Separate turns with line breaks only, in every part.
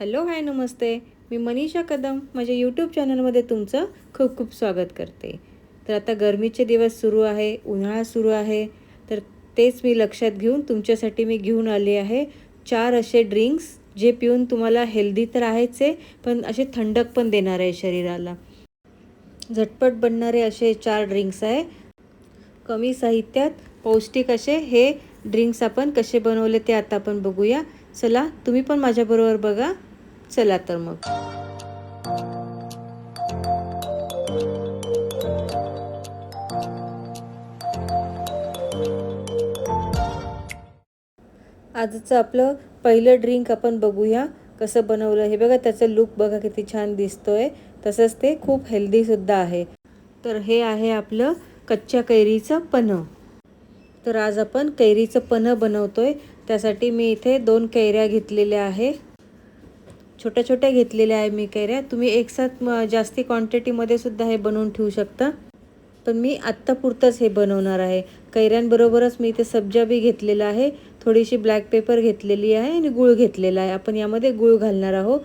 Hello hi नमस्ते. मी मनीषा कदम माझ्या YouTube चॅनलमध्ये तुमचं खूप खूप स्वागत करते. तर आता गरमीचे दिवस सुरू आहे, उन्हाळा सुरू आहे. तर तेच मी लक्षात घेऊन तुमच्यासाठी मी घेऊन आले आहे 4 असे ड्रिंक्स जे पिऊन तुम्हाला हेल्दी तर आहेच आहे, पण असे थंडक पण देणार आहे शरीराला. झटपट बनणारे असे 4 ड्रिंक्स आहे. कमी साहित्यात पौष्टिक असे हे ड्रिंक्स आपण कसे बनवले ते आता आपण बघूया. चला तुम्ही पण माझ्याबरोबर बघा. चला तर मग. आजचं आपलं पहिलं ड्रिंक आपण बघूया कसं बनवलं. हे बघा त्याचं लुक बघा किती छान दिसतोय. तसंच ते खूप हेल्दीसुद्धा आहे. तर हे आहे आपलं कच्च्या कैरीचं पन्हं. तर आज आपण कैरीचं पन्हं बनवतोय. त्यासाठी मी इथे 2 कैऱ्या घेतलेल्या आहे. छोट्या छोट्या घेतलेल्या आहे मी कैऱ्या. तुम्ही एकसाथ जास्ती क्वांटिटीमध्ये सुद्धा हे बनवून ठेवू शकता. पण मी आत्तापुरतंच हे बनवणार आहे. कैऱ्यांबरोबरच मी इथे सब्जा बी घेतलेला आहे, थोडीशी ब्लॅक पेपर घेतलेली आहे आणि गूळ घेतलेला आहे. आपण यामध्ये गूळ घालणार आहोत.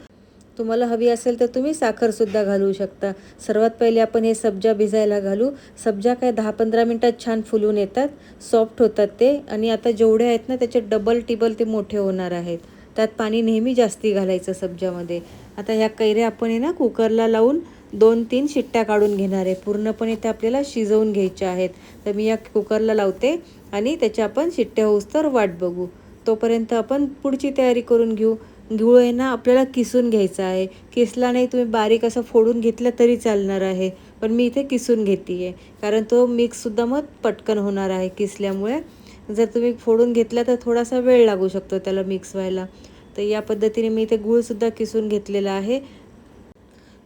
तुम्हाला हवी असेल तर तुम्ही साखरसुद्धा घालू शकता. सर्वात पहिले आपण हे सब्जा भिजायला घालू. सब्जा काय 10-15 मिनटात छान फुलून येतात, सॉफ्ट होतात ते. आणि आता जेवढे आहेत ना त्याचे डबल टिबल ते मोठे होणार आहेत. त्यात पाणी नेहमी जास्ती घालायचं सब्जामध्ये. आता ह्या कैऱ्या आपण आहे ना कुकरला लावून 2-3 शिट्ट्या काढून घेणार आहे. पूर्णपणे त्या आपल्याला शिजवून घ्यायच्या आहेत. तर मी या कुकरला लावते आणि त्याच्या आपण शिट्ट्या होऊस्तर वाट बघू. तोपर्यंत आपण पुढची तयारी करून घेऊ. गूळ आहे ना आपल्याला किसून घ्यायचा आहे. किसला नाही तुम्ही बारीक असं फोडून घेतला तरी चालणार आहे, पण मी इथे किसून घेते आहे. कारण तो मिक्ससुद्धा मग पटकन होणार आहे किसल्यामुळे. जर तुम्ही फोडून घेतला तर थोडासा वेळ लागू शकतो त्याला मिक्स व्हायला. तर या पद्धतीने मी इथे गूळसुद्धा किसून घेतलेला आहे.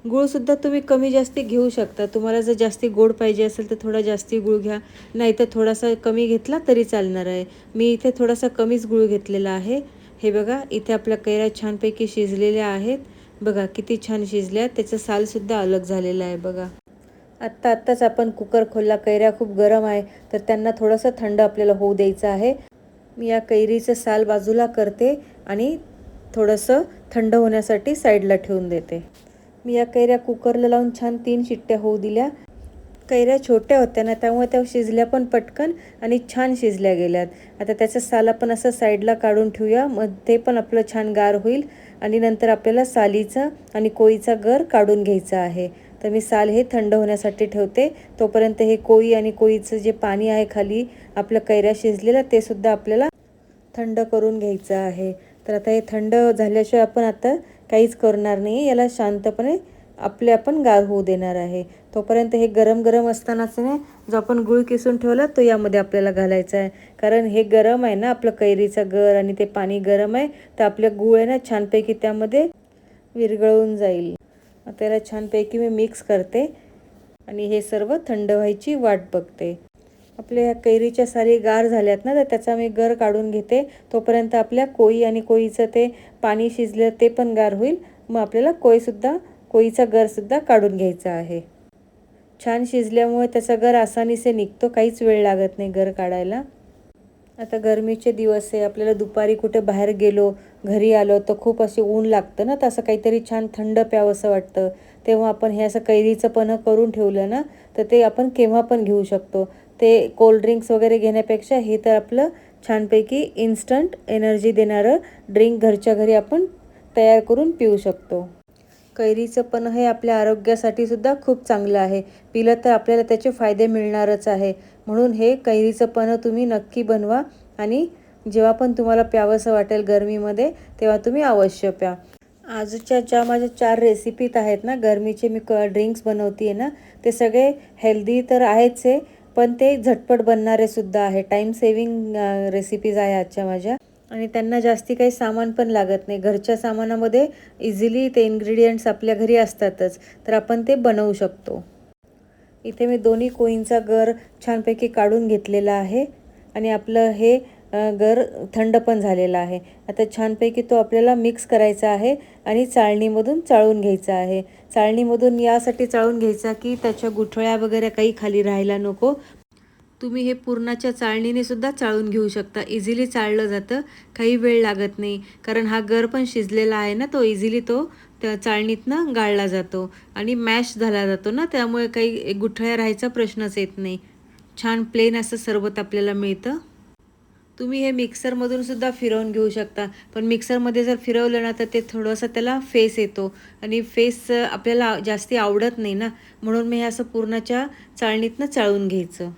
गूळसुद्धा तुम्ही कमी जास्ती घेऊ शकता. तुम्हाला जर जास्ती गोड पाहिजे असेल तर थोडा जास्ती गूळ घ्या, नाहीतर थोडासा कमी घेतला तरी चालणार आहे. मी इथे थोडासा कमीच गूळ घेतलेला आहे. हे बघा इथे आपल्या कैऱ्या छानपैकी शिजलेल्या आहेत. बघा किती छान शिजल्या. त्याचं सालसुद्धा अलग झालेलं आहे बघा. आत्ताच आपण कुकर खोलला. कैऱ्या खूप गरम आहे तर त्यांना थोडंसं थंड आपल्याला होऊ द्यायचं आहे. मी या कैरीचं साल बाजूला करते आणि थोडंसं थंड होण्यासाठी साईडला ठेवून देते. मी या कैऱ्या कुकरला लावून छान 3 शिट्ट्या होऊ दिल्या. कैऱ्या छोट्या होत्या ना त्यामुळे त्या शिजल्या पण पटकन आणि छान शिजल्या गेल्यात. आता त्याचं साल आपण असं साईडला काढून ठेवूया. मग ते पण आपलं छान गार होईल आणि नंतर आपल्याला सालीचा आणि कोळीचा गर काढून घ्यायचा आहे. तर मी साल हे थंड होण्यासाठी ठेवते. तोपर्यंत हे कोळी आणि कोळीचं जे पाणी आहे खाली आपल्या कैऱ्या शिजलेलं ते सुद्धा आपल्याला थंड करून घ्यायचं आहे. तर आता हे थंड झाल्याशिवाय आपण आता काहीच करणार नाही. याला शांतपणे आपण गार होऊ देणार आहे. तोपर्यंत हे गरम गरम असतानाच ना जो आपण गूळ किसून ठेवला तो यामध्ये आपल्याला घालायचा आहे. कारण हे गरम आहे ना आपलं कैरीचा गर आणि ते पाणी गरम आहे, तर आपल्या गूळ आहे ना छानपैकी त्यामध्ये विरघळून जाईल. त्याला छानपैकी मी मिक्स करते आणि हे सर्व थंड व्हायची वाट बघते. आपल्या ह्या कैरीच्या साली गार झाल्यात ना तर त्याचा मी गर काढून घेते. तोपर्यंत आपल्या कोळी आणि कोळीचं ते पाणी शिजलं ते पण गार होईल. मग आपल्याला कोळीचा गरसुद्धा काढून घ्यायचा आहे. छान शिजल्यामुळे त्याचा गर आसानीसे निघतो, काहीच वेळ लागत नाही गर काढायला. आता गरमीचे दिवस आहे. आपल्याला दुपारी कुठे बाहेर गेलो, घरी आलो तर खूप असे ऊन लागतं ना, तर असं काहीतरी छान थंड प्यावंसं वाटतं. तेव्हा आपण हे असं कैरीचं पन्हं करून ठेवलं ना तर ते आपण केव्हा पण घेऊ शकतो. ते कोल्ड्रिंक्स वगैरे घेण्यापेक्षा हे तर आपलं छानपैकी इन्स्टंट एनर्जी देणारं ड्रिंक घरच्या घरी आपण तयार करून पिऊ शकतो. कैरीचं पन्हं हे आपल्या आरोग्यासाठी सुद्धा खूप चांगलं आहे. पिलं तर आपल्याला त्याचे फायदे मिळणारच आहे. म्हणून हे कैरीचं पन्हं तुम्ही नक्की बनवा आणि जेव्हा पण तुम्हाला प्यावंसं वाटेल गरमीमध्ये तेव्हा तुम्ही अवश्य प्या. आजच्या ज्या माझ्या 4 रेसिपीत आहेत ना गरमीचे मी ड्रिंक्स बनवते आहे ना, ते सगळे हेल्दी तर आहेच आहे, पण ते झटपट बनणारे सुद्धा आहे. टाईम सेविंग रेसिपीज आहे आजच्या माझ्या. आणि त्यांना जास्ती काही सामान पण लागत नाही. घरच्या सामानामध्ये इझिली ते इन्ग्रेडियंट्स आपल्या घरी असतातच, तर आपण ते बनवू शकतो. इथे मी दोन्ही कोळींचा गर छानपैकी काढून घेतलेला आहे आणि आपलं हे गर थंड पण झालेला आहे. आता छानपैकी तो आपल्याला मिक्स करायचा आहे आणि चाळणीमधून चाळून घ्यायचा आहे. चाळणीमधून यासाठी चाळून घ्यायचा की त्याच्या गुठळ्या वगैरे काही खाली राहायला नको. तुम्ही हे पुरणाच्या चाळणीने सुद्धा चाळून घेऊ शकता. इझिली चाळलं जातं, काही वेळ लागत नाही. कारण हा गर पण शिजलेला आहे ना, तो इझिली तो त्या चाळणीतनं गाळला जातो आणि मॅश झाला जातो ना, त्यामुळे काही गुठळ्या राहायचा प्रश्नच येत नाही. छान प्लेन असं सरबत आपल्याला मिळतं. तुम्ही हे मिक्सरमधून सुद्धा फिरवून घेऊ शकता. पण मिक्सरमध्ये जर फिरवलं ना, तर ते थोडंसं त्याला फेस येतो आणि फेस आपल्याला जास्ती आवडत नाही ना, म्हणून मी हे असं पुरणाच्या चाळणीतनं चाळून घ्यायचं.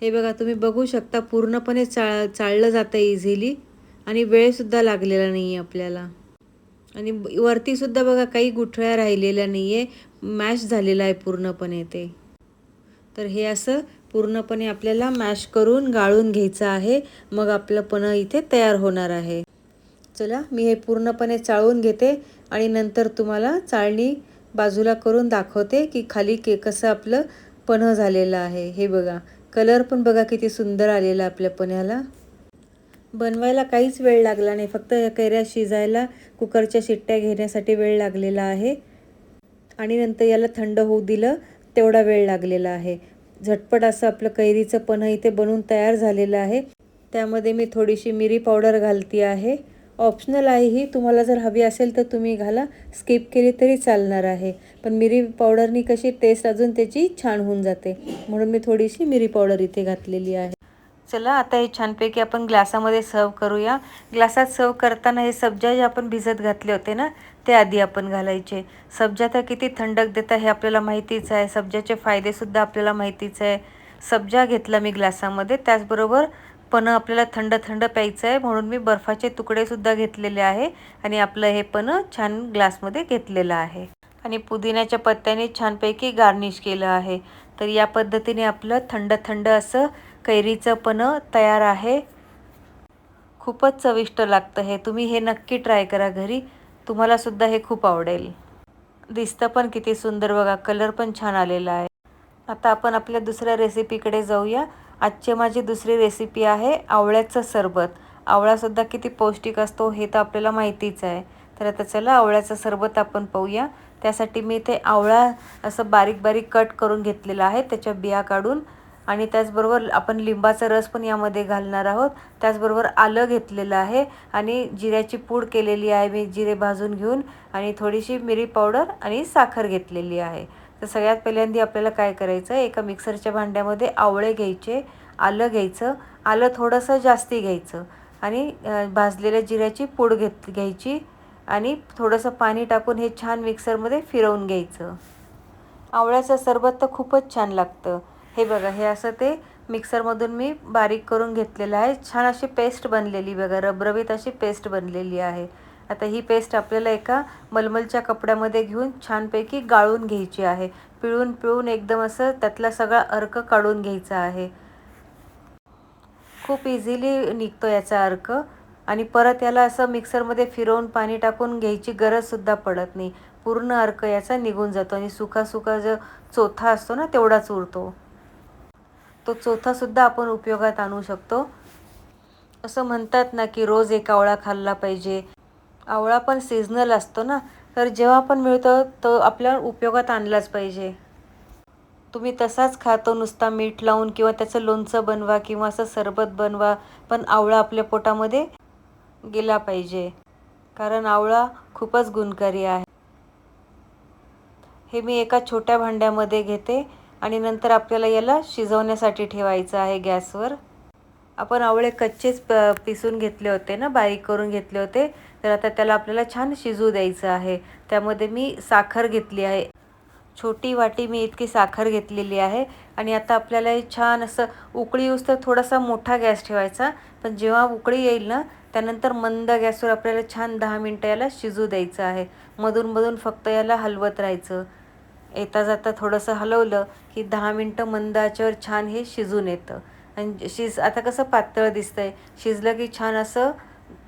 हे बघा तुम्ही बघू शकता पूर्णपणे चाळलं जातं इझिली आणि वेळसुद्धा लागलेला नाही आहे आपल्याला. आणि वरतीसुद्धा बघा काही गुठळ्या राहिलेल्या नाही आहे, मॅश झालेलं आहे पूर्णपणे ते. तर हे असं पूर्णपणे आपल्याला मॅश करून गाळून घ्यायचं आहे. मग आपलं पन्ह इथे तयार होणार आहे. चला मी हे पूर्णपणे चाळून घेते आणि नंतर तुम्हाला चाळणी बाजूला करून दाखवते की खाली कसं आपलं पन्ह झालेलं आहे. हे बघा कलर पण बघा किती सुंदर आलेला आपल्या पन्ह्याला. बनवायला काहीच वेळ लागला नाही, फक्त या कैऱ्या शिजायला कुकरच्या शिट्ट्या घेण्यासाठी वेळ लागलेला आहे आणि नंतर याला थंड होऊ दिलं, तेवढा वेळ लागलेला आहे. झटपट असं आपलं कैरीचं पन्ह इथे बनवून तयार झालेलं आहे. त्यामध्ये मी थोडीशी मिरी पावडर घालते आहे. ऑप्शनल आहे ही, तुम्हाला जर हवी असेल तर तुम्ही घाला, स्किप केली तरी चालणार आहे. पण मिरी पावडरनी कशी टेस्ट अजून त्याची छान होऊन जाते, म्हणून मी थोडीशी मिरी पावडर इथे घातलेली आहे. चला आता हे छानपैकी आपण ग्लासामध्ये सर्व करूया. ग्लासात सर्व करताना हे सब्जा जे आपण भिजत घातले होते ना, ते आधी आपण घालायचे. सब्जा तर किती थंडक देतं हे आपल्याला माहितीच आहे. सब्जाचे फायदेसुद्धा आपल्याला माहितीच आहे. सब्जा घेतला मी ग्लासामध्ये, त्याचबरोबर पन्ह आपल्याला थंड थंड प्यायचं आहे, म्हणून मी बर्फाचे तुकडेसुद्धा घेतलेले आहे आणि आपलं हे पन्ह छान ग्लासमध्ये घेतलेलं आहे आणि पुदिन्याच्या पत्त्याने छानपैकी गार्निश केलं आहे. तर या पद्धतीने आपलं थंड थंड असं कैरीचं पन्ह तयार आहे. खूपच चविष्ट लागतं हे. तुम्ही हे नक्की ट्राय करा घरी, तुम्हाला सुद्धा हे खूप आवडेल. दिसतं पण किती सुंदर बघा, कलर पण छान आलेला आहे. आता आपण आपल्या दुसऱ्या रेसिपीकडे जाऊया. आजची माझी दुसरी रेसिपी आहे आवळ्याचं सरबत. आवळासुद्धा किती पौष्टिक असतो हे तर आपल्याला माहितीच आहे. तर आता चला आवळ्याचं सरबत आपण पाहूया. त्यासाठी मी ते आवळा असं बारीक बारीक कट करून घेतलेला आहे, त्याच्या बिया काढून. आणि त्याचबरोबर आपण लिंबाचा रस पण यामध्ये घालणार आहोत. त्याचबरोबर आलं घेतलेलं आहे आणि जिऱ्याची पूड केलेली आहे मी, जिरे भाजून घेऊन, आणि थोडीशी मिरी पावडर आणि साखर घेतलेली आहे. तर सगळ्यात पहिल्यांदा आपल्याला काय करायचं आहे, एका मिक्सरच्या भांड्यामध्ये आवळे घ्यायचे, आलं घ्यायचं, आलं थोडंसं जास्ती घ्यायचं आणि भाजलेल्या जिऱ्याची पूड घ्यायची आणि थोडंसं पाणी टाकून हे छान मिक्सरमध्ये फिरवून घ्यायचं. आवळ्याचं सरबत तर खूपच छान लागतं. हे बघा हे असं ते मिक्सरमधून मी बारीक करून घेतलेलं आहे. छान अशी पेस्ट बनलेली बघा, रबरबीत अशी पेस्ट बनलेली आहे. आता ही पेस्ट आपल्याला एका मलमलच्या कपड्यामध्ये घेऊन छानपैकी गाळून घ्यायची आहे. पिळून पिळून एकदम असं त्यातला सगळा अर्क काढून घ्यायचा आहे. खूप इझिली निघतो याचा अर्क आणि परत याला असं मिक्सरमध्ये फिरवून पाणी टाकून घ्यायची गरजसुद्धा पडत नाही. पूर्ण अर्क याचा निघून जातो आणि सुका सुका जो चोथा असतो ना, तेवढाच उरतो. तो चोथासुद्धा आपण उपयोगात आणू शकतो. असं म्हणतात ना की रोज एक आवळा खाल्ला पाहिजे. आवळा पण सीझनल असतो ना, तर जेव्हा पण मिळतो तो आपल्या उपयोगात आणलाच पाहिजे. तुम्ही तसाच खातो नुसता मीठ लावून किंवा त्याचं लोणचं बनवा किंवा असं सरबत बनवा, पण आवळा आपल्या पोटामध्ये गेला पाहिजे, कारण आवळा खूपच गुणकारी आहे. हे मी एका छोट्या भांड्यामध्ये घेते आणि नंतर आपल्याला याला शिजवण्यासाठी ठेवायचं आहे गॅसवर. आपण आवळे कच्चेच पिसून घेतले होते ना, बारीक करून घेतले होते, तर आता त्याला आपल्याला छान शिजू द्यायचं आहे. त्यामध्ये मी साखर घेतली आहे, छोटी वाटी मी इतकी साखर घेतलेली आहे आणि आता आपल्याला हे छान असं उकळी येऊस तर थोडासा मोठा गॅस ठेवायचा, पण जेव्हा उकळी येईल ना त्यानंतर मंद गॅसवर आपल्याला छान 10 मिनटं याला शिजू द्यायचं आहे. मधून फक्त याला हलवत राहायचं. येता जाता थोडंसं हलवलं की 10 मिनटं मंद आचेवर छान हे शिजून येतं. आणि आता कसं पातळ दिसतंय, शिजलं की छान असं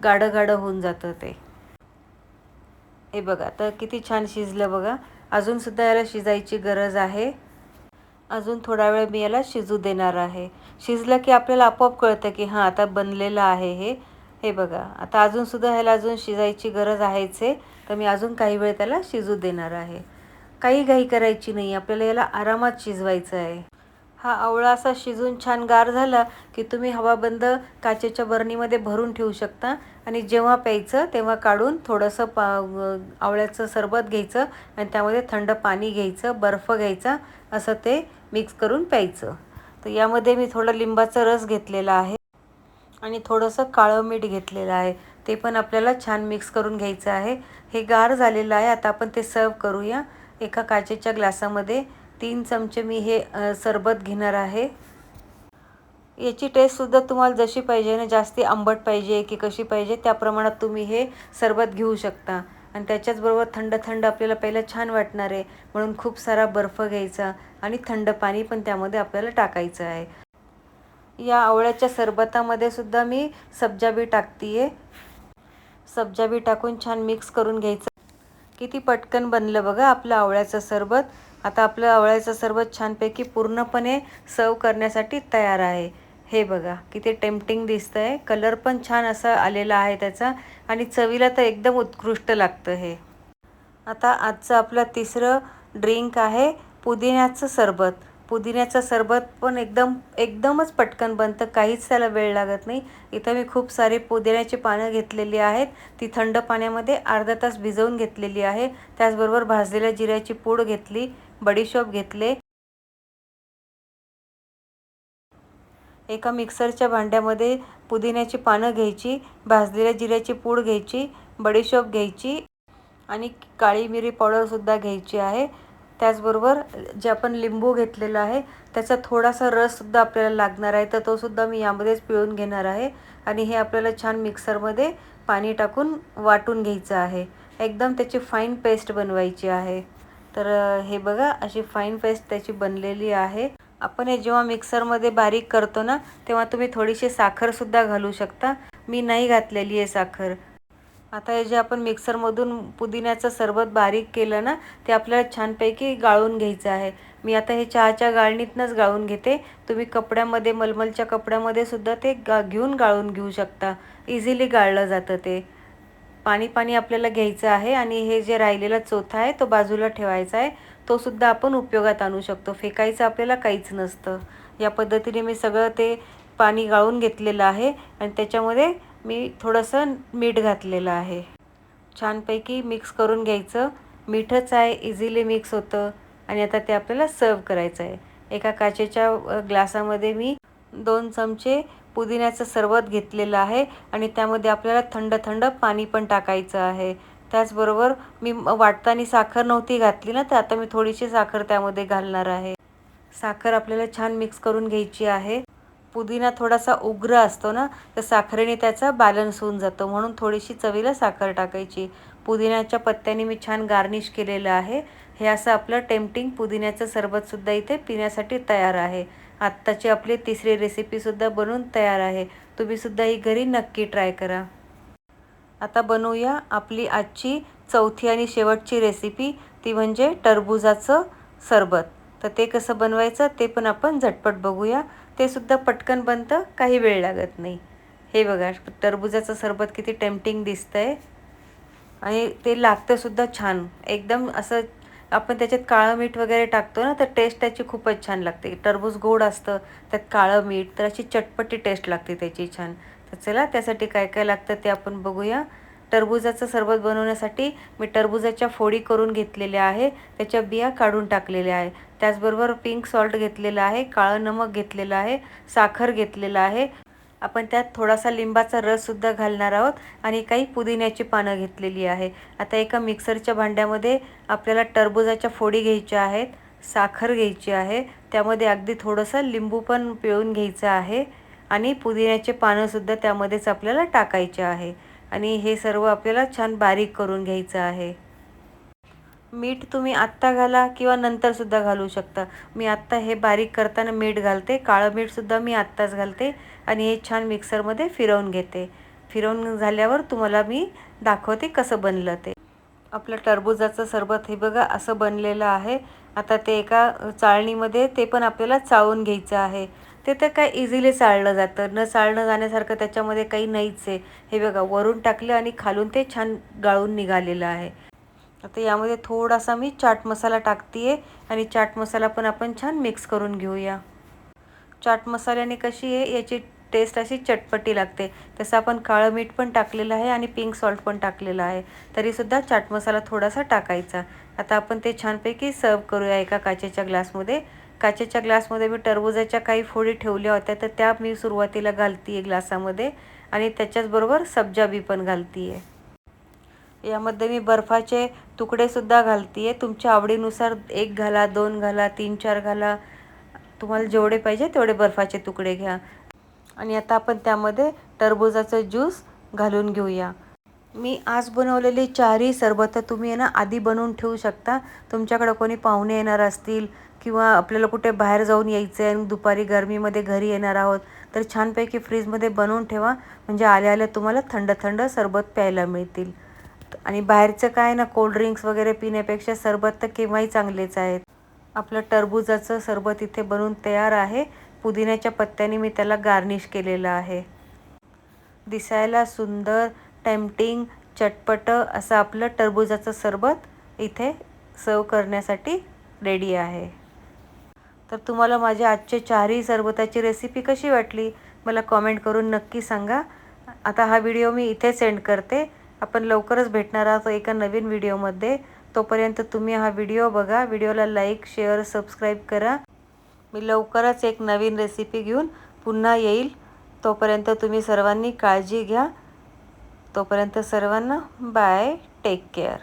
गाढं गाढं होऊन जातं ते. हे बघा तर किती छान शिजलं बघा. अजूनसुद्धा याला शिजायची गरज आहे. अजून थोडा वेळ मी याला शिजू देणार आहे. शिजलं की आपल्याला आपोआप कळतं की हां आता बनलेलं आहे हे. हे बघा आता अजूनसुद्धा ह्याला अजून शिजायची गरज आहेच आहे, तर मी अजून काही वेळ त्याला शिजू देणार आहे. काही घाई करायची नाही, आपल्याला याला आरामात शिजवायचं आहे. हा आवळा असा शिजून छान गार झाला की तुम्ही हवाबंद काचेच्या बरणीमध्ये भरून ठेवू शकता आणि जेव्हा प्यायचं तेव्हा काढून थोडंसं आवळ्याचं सरबत घ्यायचं आणि त्यामध्ये थंड पाणी घ्यायचं, बर्फ घ्यायचा, असं ते मिक्स करून प्यायचं. तर यामध्ये मी थोडा लिंबाचा रस घेतलेला आहे आणि थोडंसं काळं मीठ घेतलेलं आहे. ते पण आपल्याला छान मिक्स करून घ्यायचं आहे. हे गार झालेलं आहे. आता आपण ते सर्व करूया. एका काचेच्या ग्लासामध्ये 3 चमचे मी हे सरबत घेणार आहे. याची टेस्टसुद्धा तुम्हाला जशी पाहिजे ना, जास्ती आंबट पाहिजे की कशी पाहिजे त्या प्रमाणात तुम्ही हे सरबत घेऊ शकता. आणि त्याच्याचबरोबर थंड थंड आपल्याला पहिलं छान वाटणार आहे, म्हणून खूप सारा बर्फ घ्यायचा आणि थंड पाणी पण त्यामध्ये आपल्याला टाकायचं आहे. या आवळ्याच्या सरबतामध्ये सुद्धा मी सब्जा बी टाकते आहे. सब्जा बी टाकून छान मिक्स करून घ्यायचं. किती पटकन बनलं बघा आपलं आवळ्याचं सरबत. आता आपलं आवळ्याचं सरबत छानपैकी पूर्णपणे सर्व करण्यासाठी तयार आहे. हे बघा किती टेम्पटिंग दिसतं आहे. कलर पण छान असा आलेला आहे त्याचा आणि चवीला तर एकदम उत्कृष्ट लागतं हे. आता आजचं आपलं तिसरं ड्रिंक आहे पुदिन्याचं सरबत. पुदिन्याचं सरबत पण एकदमच पटकन बनतं, काहीच त्याला वेळ लागत नाही. इथं मी खूप सारी पुदिन्याची पानं घेतलेली आहेत. ती थंड पाण्यामध्ये अर्धा तास भिजवून घेतलेली आहे. त्याचबरोबर भाजलेल्या जिऱ्याची पूड घेतली, बडीशोप घेतले. एका मिक्सरच्या भांड्यामध्ये पुदिन्याची पानं घ्यायची, भाजलेल्या जिऱ्याची पूड घ्यायची, बडीशोप घ्यायची आणि काळी मिरी पावडरसुद्धा घ्यायची आहे. त्याचबरोबर जे आपण लिंबू घेतलेला आहे त्याचा थोडासा रससुद्धा आपल्याला लागणार आहे, तर तोसुद्धा मी यामध्येच पिळून घेणार आहे. आणि हे आपल्याला छान मिक्सरमध्ये पाणी टाकून वाटून घ्यायचं आहे. एकदम त्याची फाईन पेस्ट बनवायची आहे. तर हे बघा अशी फाईन पेस्ट त्याची बनलेली आहे. आपण हे जेव्हा मिक्सरमध्ये बारीक करतो ना, तेव्हा तुम्ही थोडीशी साखरसुद्धा घालू शकता. मी नाही घातलेली आहे साखर. आता हे जे आपण मिक्सरमधून पुदिन्याचं सरबत बारीक केलं ना, ते आपल्याला छानपैकी गाळून घ्यायचं आहे. मी आता हे चहाच्या गाळणीतनंच गाळून घेते. तुम्ही कपड्यामध्ये, मलमलच्या कपड्यामध्ये सुद्धा ते घेऊन गाळून घेऊ शकता. इझिली गाळलं जातं ते. पाणी पाणी आपल्याला घ्यायचं आहे आणि हे जे राहिलेला चोथा आहे तो बाजूला ठेवायचा आहे. तो सुद्धा आपण उपयोगात आणू शकतो. फेकायचं आपल्याला काहीच नसतं. या पद्धतीने मी सगळं ते पाणी गाळून घेतलेलं आहे आणि त्याच्यामध्ये मी थोडंसं मीठ घातलेलं आहे. छानपैकी मिक्स करून घ्यायचं. मीठच आहे, इझिली मिक्स होतं. आणि आता ते आपल्याला सर्व करायचं आहे. एका काचेच्या ग्लासामध्ये मी 2 चमचे पुदिन्याचं सरबत घेतलेलं आहे आणि त्यामध्ये आपल्याला थंड थंड पाणी पण टाकायचं आहे. त्याचबरोबर मी वाटताना साखर नव्हती घातली ना, तर आता मी थोडीशी साखर त्यामध्ये घालणार आहे. साखर आपल्याला छान मिक्स करून घ्यायची आहे. पुदिना थोडासा उग्र असतो ना, तर साखरेने त्याचा बॅलन्स होऊन जातो, म्हणून थोडीशी चवीला साखर टाकायची. पुदिन्याच्या पत्त्याने मी छान गार्निश केलेलं आहे. हे असं आपलं टेम्पटिंग पुदिन्याचं सरबतसुद्धा इथे पिण्यासाठी तयार आहे. आत्ताची आपली तिसरी रेसिपीसुद्धा बनवून तयार आहे. तुम्हीसुद्धा ही घरी नक्की ट्राय करा. आता बनवूया आपली आजची चौथी आणि शेवटची रेसिपी, ती म्हणजे टरबुजाचं सरबत. तर ते कसं बनवायचं ते पण आपण झटपट बघूया. ते सुद्धा पटकन बनतं, काही वेळ लागत नाही. हे बघा टरबुजाचं सरबत किती टेम्पटिंग दिसतंय आणि ते लागतंसुद्धा छान. एकदम असं आपण त्याच्यात काळं मीठ वगैरे टाकतो ना, तर टेस्ट त्याची खूपच छान लागते. टरबूज गोड असतं, त्यात काळं मीठ, तर अशी चटपटी टेस्ट लागते त्याची छान. तर चला त्यासाठी काय काय लागतं ते आपण बघूया. टरबुजाचं सरबत बनवण्यासाठी मी टरबुजाच्या फोडी करून घेतलेल्या आहे, त्याच्या बिया काढून टाकलेल्या आहे. त्याचबरोबर पिंक सॉल्ट घेतलेलं आहे, काळं नमक घेतलेलं आहे, साखर घेतलेलं आहे. आपण त्यात थोडासा लिंबाचा रससुद्धा घालणार आहोत आणि काही पुदिन्याची पानं घेतलेली आहे. आता एका मिक्सरच्या भांड्यामध्ये आपल्याला टरबुजाच्या फोडी घ्यायच्या आहेत, साखर घ्यायची आहे, त्यामध्ये अगदी थोडंसं लिंबू पण पिळून घ्यायचं आहे आणि पुदिन्याचे पानंसुद्धा त्यामध्येच आपल्याला टाकायचे आहे आणि हे सर्व आपल्याला छान बारीक करून घ्यायचं आहे. मीठ तुम्ही आत्ता घाला किंवा नंतरसुद्धा घालू शकता. मी आत्ता हे बारीक करताना मीठ घालते. काळं मीठसुद्धा मी आत्ताच घालते आणि हे छान मिक्सरमध्ये फिरवून घेते. फिरवून झाल्यावर तुम्हाला मी दाखवते कसं बनलं ते. आपलं टरबुजाचं सरबत हे बघा असं बनलेलं आहे. आता ते एका चाळणीमध्ये ते पण आपल्याला चाळून घ्यायचं आहे. ते तर काय इझिली चाळलं जातं. न चाळणं जाण्यासारखं त्याच्यामध्ये काही नाहीच आहे. हे बघा वरून टाकलं आणि खालून ते छान गाळून निघालेलं आहे. आता यामध्ये थोडासा मी चाट मसाला टाकते आहे आणि चाट मसाला पण आपण छान मिक्स करून घेऊया. चाट मसाल्याने कशी आहे याची टेस्ट अशी चटपटी लागते. तसं आपण काळं मीठ पण टाकलेलं आहे आणि पिंक सॉल्ट पण टाकलेलं आहे, तरीसुद्धा चाट मसाला थोडासा टाकायचा. आता आपण ते छानपैकी सर्व करूया एका काचेच्या ग्लासमध्ये. काचेच्या ग्लासमध्ये मी टरबूजाच्या काही फोडी ठेवल्या होत्या, तर त्या मी सुरुवातीला घालते आहे ग्लासामध्ये आणि त्याच्याचबरोबर सब्जा बी पण घालते आहे. यामध्ये मी बर्फाचे तुकडेसुद्धा घालते आहे. तुमच्या आवडीनुसार 1 घाला, 2 घाला, 3-4 घाला. तुम्हाला जेवढे पाहिजे तेवढे बर्फाचे तुकडे घ्या. आणि आता आपण त्यामध्ये टरबूजाचं ज्यूस घालून घेऊया. मी आज बनवलेली 4ही सरबतं तुम्ही आहे ना आधी बनवून ठेवू शकता. तुमच्याकडं कोणी पाहुणे येणार असतील किंवा आपल्याला कुठे बाहेर जाऊन यायचं आहे आणि दुपारी गरमीमध्ये घरी येणार आहोत, तर छानपैकी फ्रीजमध्ये बनवून ठेवा. म्हणजे आल्या आल्या तुम्हाला थंड थंड सरबत प्यायला मिळतील. आणि बाहेरचं काय ना कोल्ड्रिंक्स वगैरे पिण्यापेक्षा सरबत तर केव्हाही चांगलेच आहेत. आपलं टरबूजाचं सरबत इथे बनवून तयार आहे. पुदिन्याच्या पत्त्याने मी त्याला गार्निश केलेलं आहे. दिसायला सुंदर, टेम्पटिंग, चटपटं असं आपलं टरबूजाचं सरबत इथे सर्व करण्यासाठी रेडी आहे. तर तुम्हाला माझ्या आजच्या 4ही सरबताची रेसिपी कशी वाटली मला कॉमेंट करून नक्की सांगा. आता हा व्हिडिओ मी इथे सेंड करते. आपण लवकरच भेटणार आहोत एका नवीन व्हिडिओमध्ये. तोपर्यंत तुम्ही हा व्हिडिओ बघा. व्हिडिओला लाईक, शेअर, सबस्क्राईब करा. मी लवकरच एक नवीन रेसिपी घेऊन पुन्हा येईल. तोपर्यंत तुम्ही सर्वांनी काळजी घ्या. तोपर्यंत सर्वांना बाय, टेक केअर.